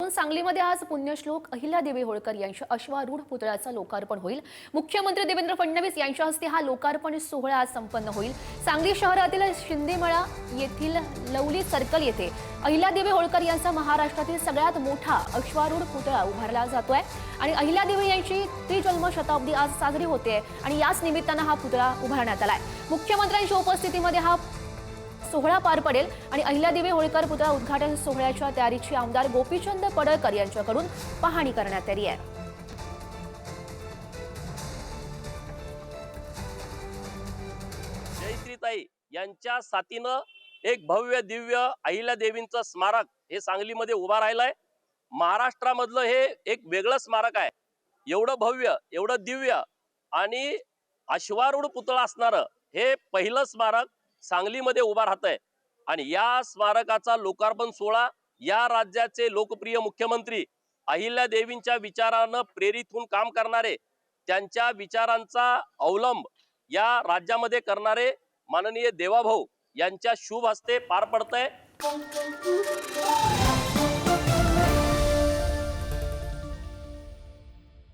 म्हणून सांगलीमध्ये आज पुण्यश्लोक अहिल्यादेवी होळकर यांच्या अश्वारूढ पुतळ्याचं लोकार्पण होईल। मुख्यमंत्री देवेंद्र फडणवीस यांच्या हस्ते हा लोकार्पण सोहळा आज संपन्न होईल। सांगली शहरातील शिंदेमळा येथील लवली सर्कल येथे अहिल्यादेवी होळकर यांचा महाराष्ट्रातील सगळ्यात मोठा अश्वारूढ पुतळा उभारला जातोय आणि अहिल्यादेवी यांची त्रिजन्म शताब्दी आज साजरी होते आणि याच निमित्तानं हा पुतळा उभारण्यात आलाय। मुख्यमंत्र्यांच्या उपस्थितीमध्ये हा सोहळा पार पडेल आणि अहिल्यादेवी होळकर पुतळा उद्घाटन सोहळ्याच्या तयारीची आमदार गोपीचंद पडळकर यांच्याकडून पाहणी करण्यात आली आहे। जयश्रीताई यांच्या साथीनं एक भव्य दिव्य अहिल्यादेवींचं स्मारक हे सांगलीमध्ये उभा राहिलंय। महाराष्ट्रामधलं हे एक वेगळं स्मारक आहे। एवढं भव्य, एवढं दिव्य आणि अश्वारूढ पुतळा असणारं हे पहिलं स्मारक सांगलीमध्ये उभा राहतंय आणि या स्मारकाचा लोकार्पण सोहळा या राज्याचे लोकप्रिय मुख्यमंत्री अहिल्यादेवींच्या विचारानं प्रेरित होऊन काम करणारे, त्यांच्या विचारांचा अवलंब या राज्यामध्ये करणारे माननीय देवाभाऊ यांच्या शुभ हस्ते पार पडतंय।